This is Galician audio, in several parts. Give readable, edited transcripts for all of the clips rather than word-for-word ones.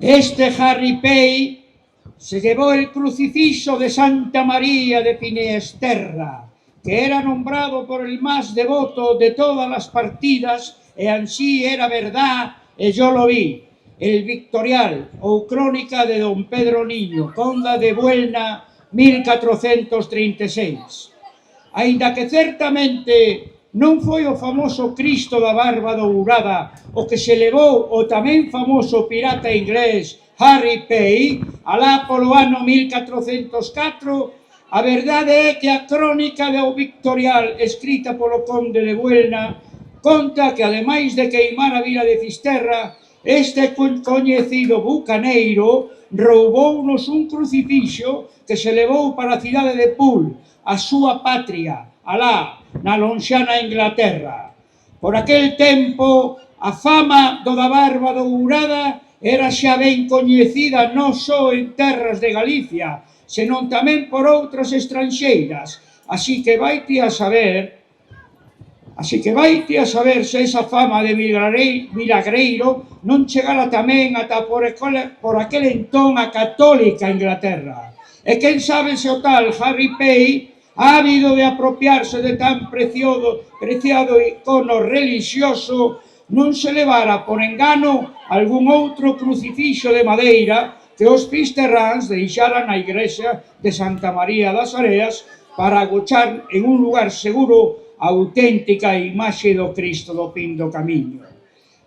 Este Harry Pay se llevó el crucifijo de Santa María de Pinesterra, que era nombrado por el más devoto de todas las partidas, e ansí era verdad, e yo lo vi, el Victorial ou crónica de don Pedro Niño, conda de Buelna, 1436. Aínda que certamente non foi o famoso Cristo da Barba Dourada o que se levou o tamén famoso pirata inglés Harry Pay alá polo ano 1404, a verdade é que a crónica do Victorial escrita polo conde de Buelna conta que, ademais de queimar a vila de Fisterra, este coñecido bucaneiro roubounos un crucifixo que se levou para a cidade de Poole, a súa patria, alá, na lonxana Inglaterra. Por aquel tempo, a fama do da Barba Dourada era xa ben coñecida non só en terras de Galicia, senón tamén por outras estranxeiras. Así que vaite a saber se esa fama de milagreiro non chegara tamén ata por aquel entón a católica Inglaterra. E quen sabe se o tal Harry Pay, ávido de apropiarse de tan preciado icono religioso, non se levara por engano algún outro crucifixo de madeira que os fisterráns deixaran na igrexa de Santa María das Areas para agochar en un lugar seguro a auténtica imaxe do Cristo do Pin do Camiño.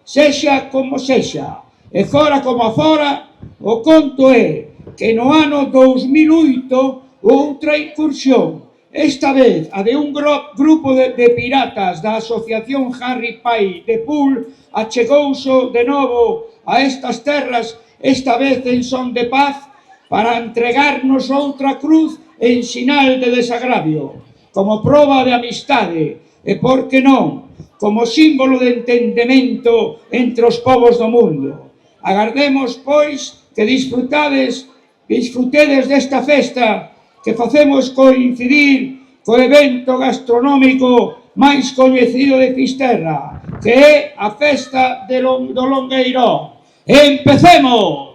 Sexa como sexa, e fora como fora, o conto é que no ano 2008 outra incursión, esta vez a de un grupo de piratas da asociación Harry Pay de Poole, achegouse de novo a estas terras, esta vez en son de paz, para entregarnos outra cruz en sinal de desagravio, como proba de amistade e, por que non, como símbolo de entendemento entre os povos do mundo. Agardemos, pois, que disfrutedes desta festa que facemos coincidir co evento gastronómico máis coñecido de Fisterra, que é a festa do Longueiró. ¡Empecemos!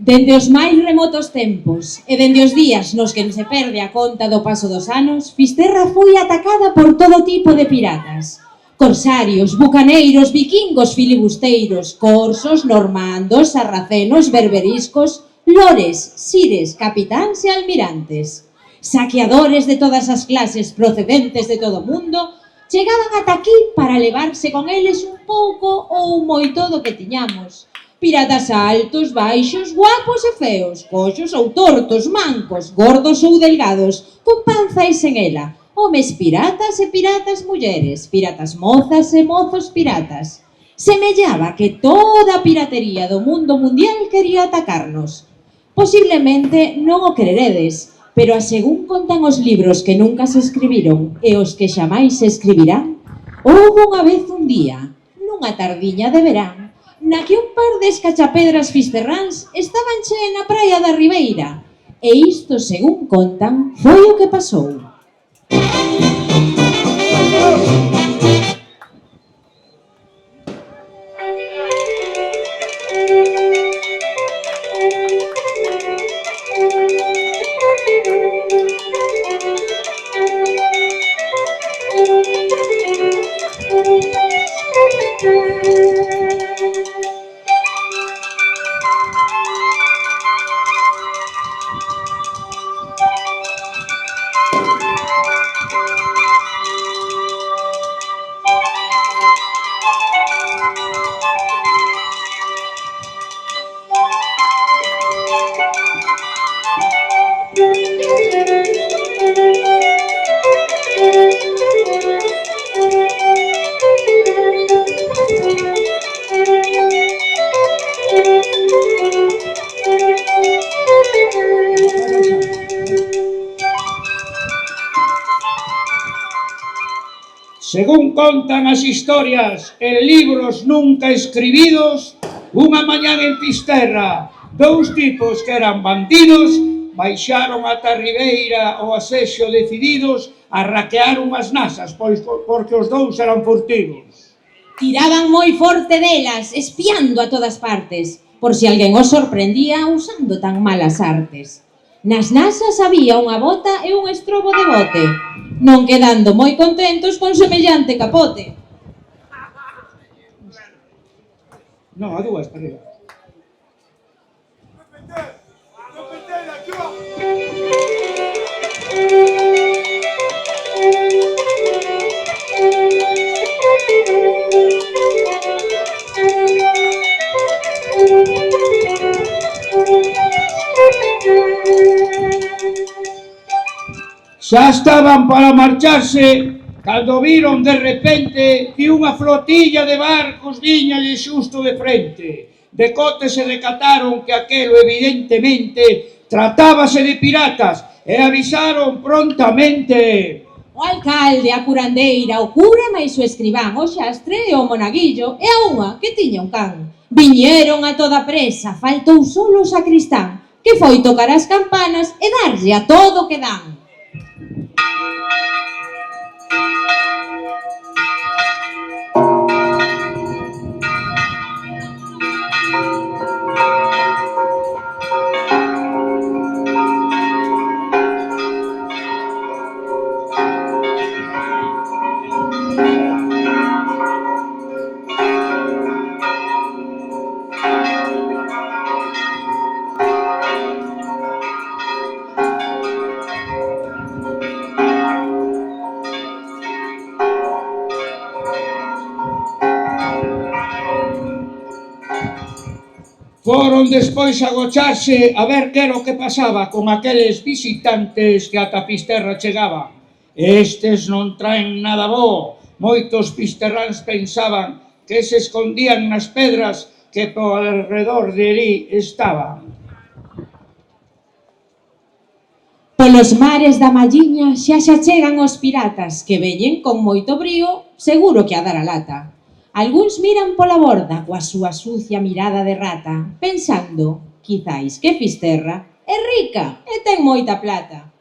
Dende os máis remotos tempos e dende os días nos que se perde a conta do paso dos anos, Fisterra foi atacada por todo tipo de piratas. Corsarios, bucaneiros, vikingos, filibusteiros, corsos, normandos, sarracenos, berberiscos, lores, sires, capitáns e almirantes. Saqueadores de todas as clases procedentes de todo o mundo chegaban ata aquí para levarse con eles un pouco ou moito do que tiñamos. Piratas altos, baixos, guapos e feos, coxos ou tortos, mancos, gordos ou delgados, con panza e sen ela, homes piratas e piratas mulleres, piratas mozas e mozos piratas. Semellaba que toda a piratería do mundo mundial quería atacarnos. Posiblemente non o creredes, pero a según contan os libros que nunca se escribiron e os que xamais se escribirán, houve unha vez un día, nunha tardiña de verán, na que un par de escachapedras fisterráns estaban na praia da Ribeira. E isto, según contan, foi o que pasou. Según contan as historias en libros nunca escribidos, unha mañán en Fisterra, dous tipos que eran bandidos baixaron ata a ribeira ao asexo decididos a raquear unhas nasas, porque os dous eran furtivos. Tiraban moi forte delas, espiando a todas partes, por si alguén os sorprendía usando tan malas artes. Nas nasas había unha bota e un estrobo de bote, non quedando moi contentos con semellante capote. Non, a dúas, para arriba. Xa estaban para marcharse cando viron de repente que unha flotilla de barcos viñalle xusto de frente. De cote se decataron que aquelo evidentemente tratábase de piratas e avisaron prontamente. O alcalde, a curandeira, o cura máis o escribán, o xastre e o monaguillo e a unha que tiña un can. Viñeron a toda presa, faltou solo o sacristán, que foi tocar as campanas e darlle a todo que dan. Foron despois agocharse a ver que era o que pasaba con aqueles visitantes que ata Fisterra chegaban. Estes non traen nada bo. Moitos fisterráns pensaban que se escondían nas pedras que por alrededor de ali estaban. Polos mares da Malliña xa chegan os piratas, que veñen con moito brío, seguro que a dar a lata. Algúns miran pola borda coa súa sucia mirada de rata, pensando, quizáis que Fisterra é rica e ten moita plata.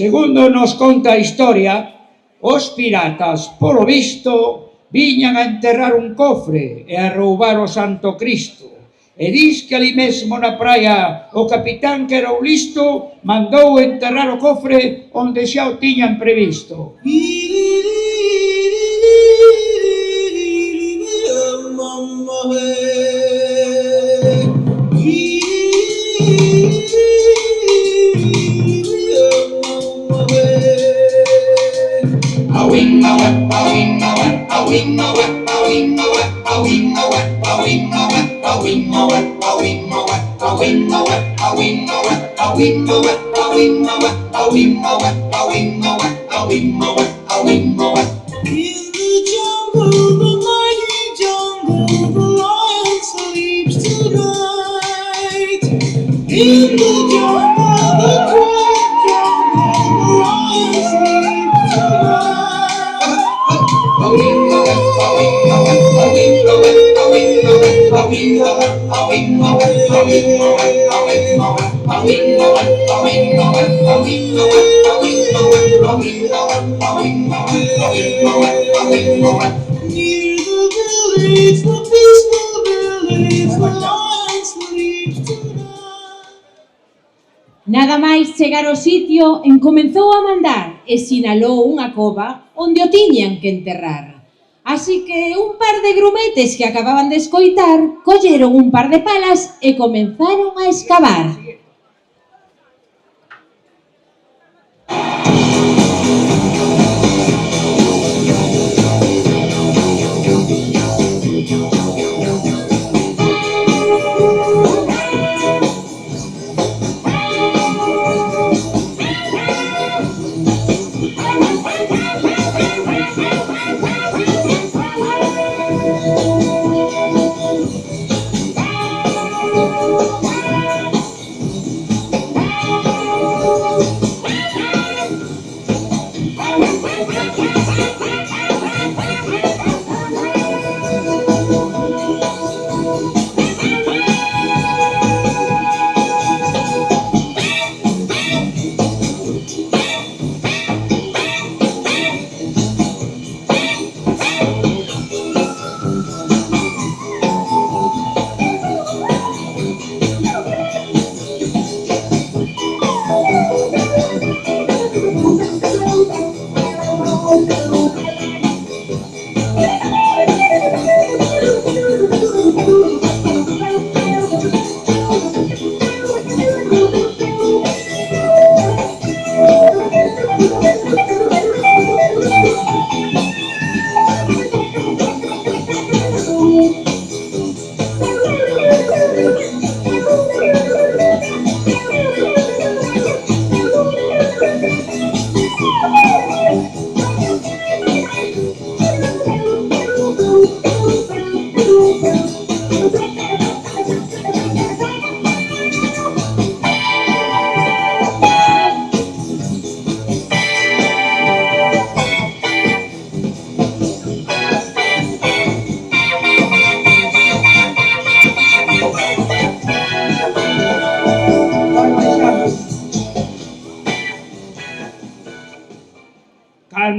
Segundo nos conta a historia, os piratas, polo visto, viñan a enterrar un cofre e a roubar o Santo Cristo. E dis que ali mesmo na praia o capitán, que era o listo, mandou enterrar o cofre onde xa o tiñan previsto. Nada máis chegar ao sitio, encomenzou a mandar e sinalou unha cova onde o tiñan que enterrar. Así que un par de grumetes que acababan de escoitar colleron un par de palas e comenzaron a escavar.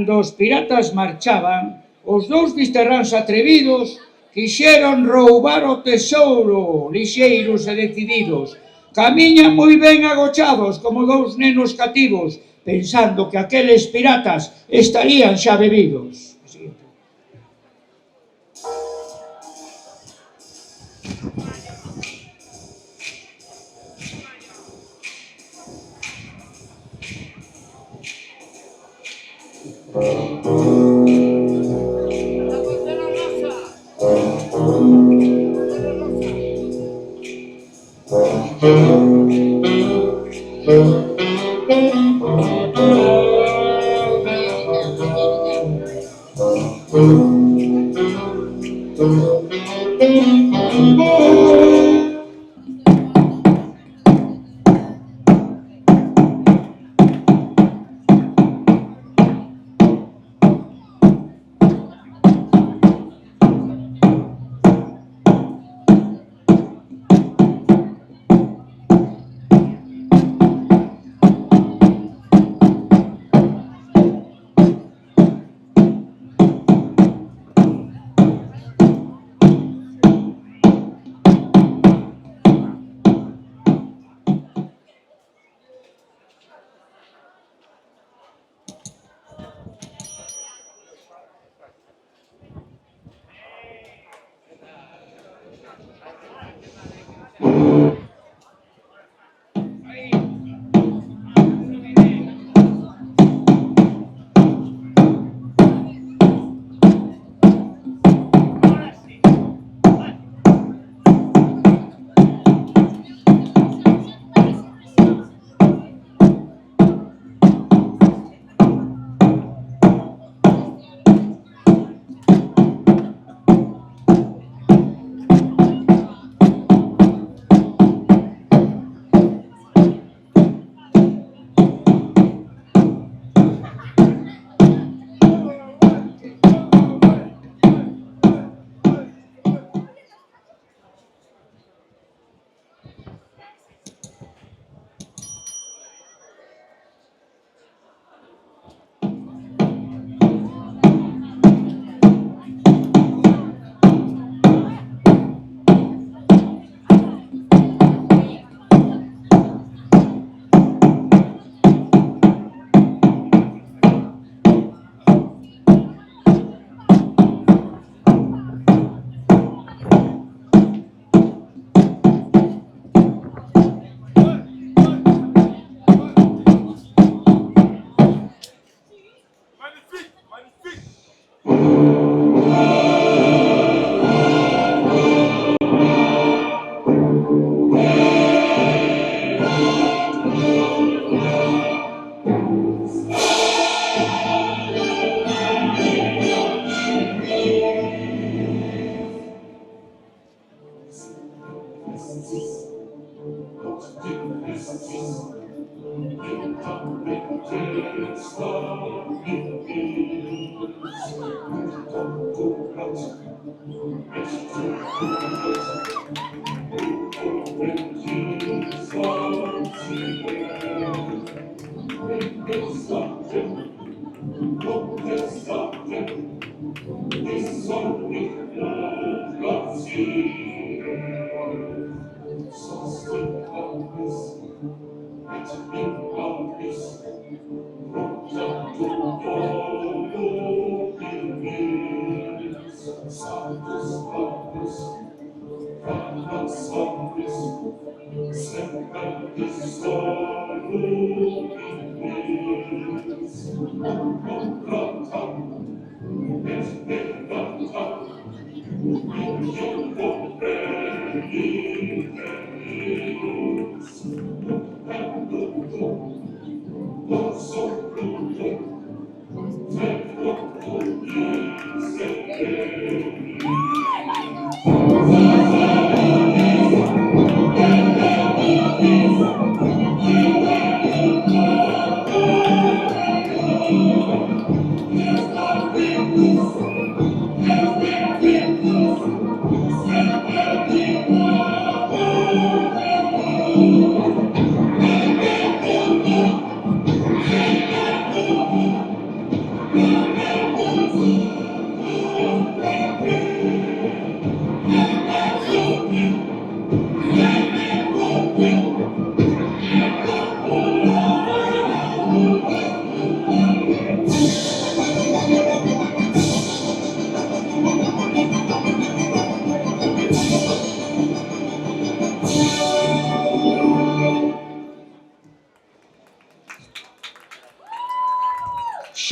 Cando os piratas marchaban, os dous fisterráns atrevidos quixeron roubar o tesouro, lixeiros e decididos. Camiñan moi ben agochados como dous nenos cativos, pensando que aqueles piratas estarían xa bebidos.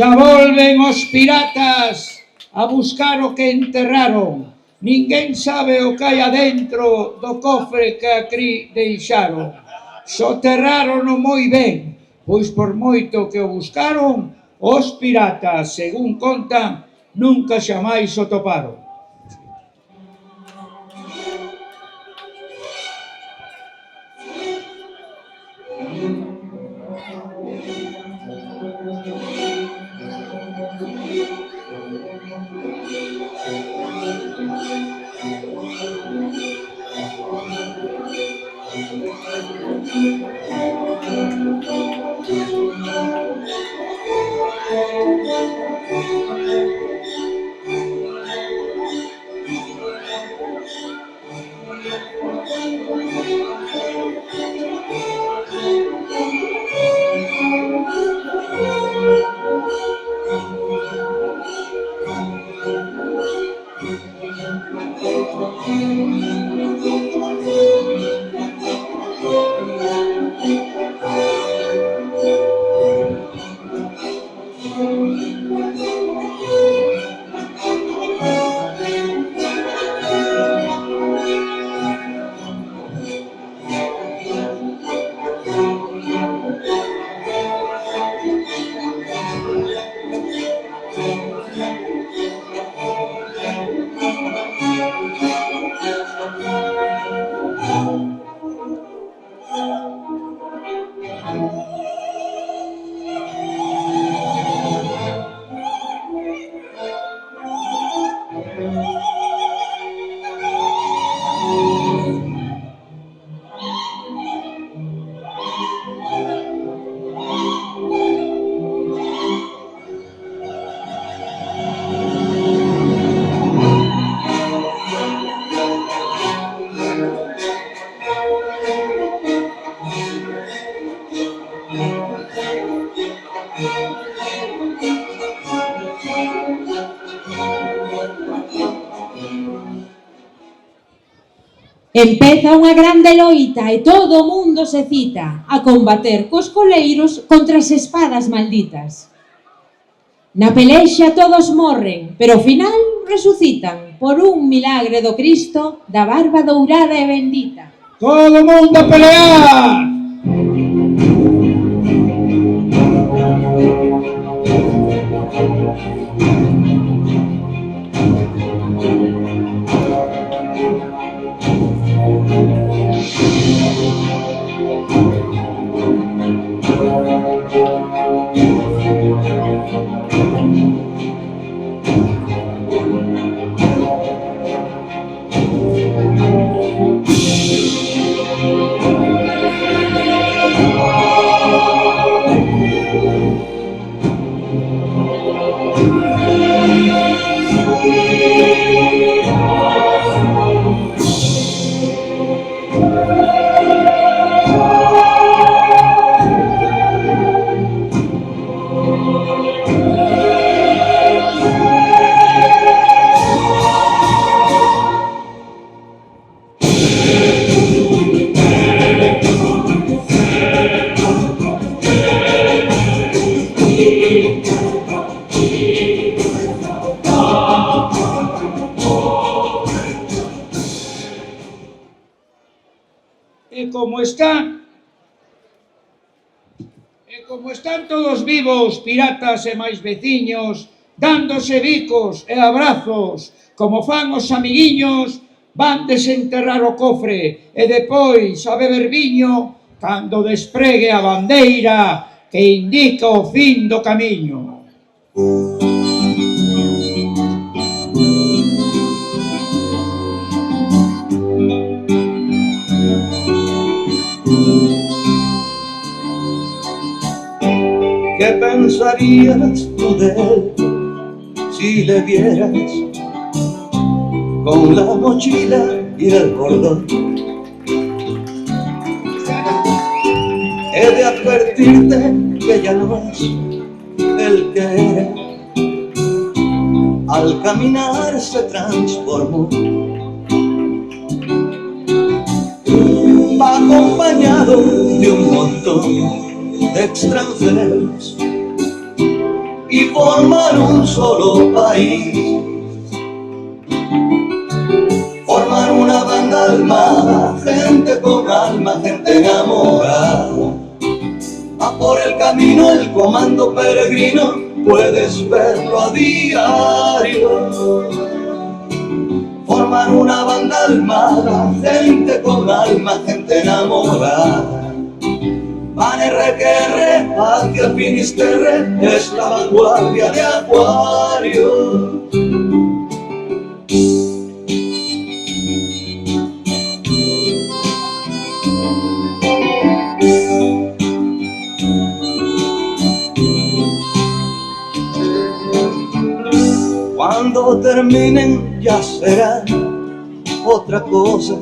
Xa volven os piratas a buscar o que enterraron. Ninguén sabe o que hai adentro do cofre que aquí deixaron. Soterrárono moi ben, pois por moito que o buscaron, os piratas, según contan, nunca xamais o toparon. Empeza unha grande loita e todo o mundo se cita a combater cos coleiros contra as espadas malditas. Na pelexa todos morren, pero ao final resucitan por un milagre do Cristo da barba dourada e bendita. Todo o mundo a pelear! Como están todos vivos, piratas e máis veciños, dándose bicos e abrazos, como fan os amiguiños, van desenterrar o cofre e depois a beber viño cando despregue a bandeira que indica o fin do camiño. ¿Qué pensarías tú de él si le vieras con la mochila y el bordón? He de advertirte que ya no es el que era. Al caminar se transformó. Va acompañado de un montón de extranjeros y formar un solo país, formar una banda armada, gente con alma, gente enamorada. Va por el camino el comando peregrino, puedes verlo a diario. Formar una banda armada, gente con alma, gente enamorada. Van RQR hacia Finisterre, es la vanguardia de Acuario. Cuando terminen ya será otra cosa,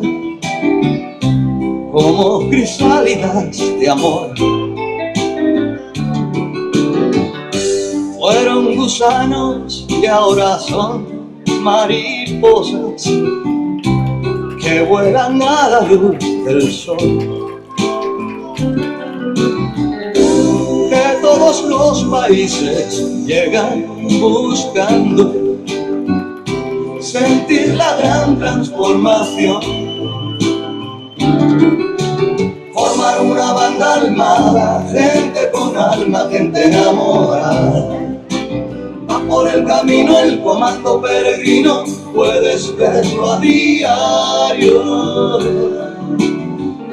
como crisálidas de amor. Fueron gusanos y ahora son mariposas que vuelan a la luz del sol. Que todos los países llegan buscando sentir la gran transformación. Formar una banda armada, gente con alma, gente enamorada. Va por el camino el comando peregrino, puedes verlo a diario.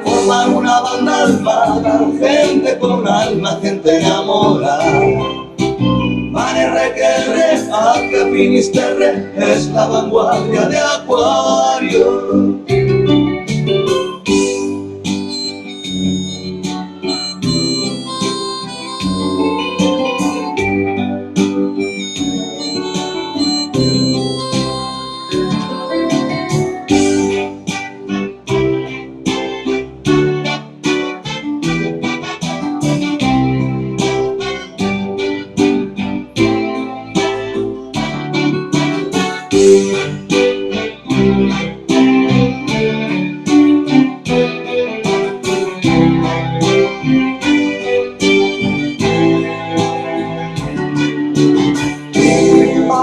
Formar una banda armada, gente con alma, gente enamorada. Van RQR hacia Finisterre, es la vanguardia de Acuario.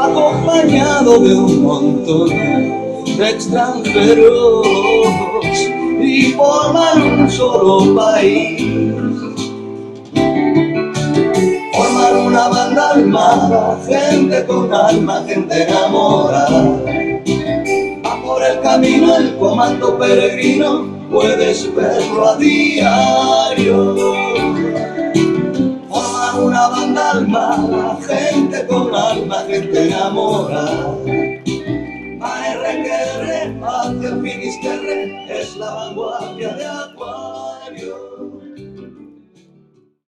Acompañado de un montón de extranjeros y formar un solo país, formar una banda armada, gente con alma, gente enamorada. Va por el camino el comando peregrino, puedes verlo a diario. Formar una banda armada, alma, gente con alma, gente enamorada. ARQR, hacia el Finisterre, es la vanguardia de Acuario.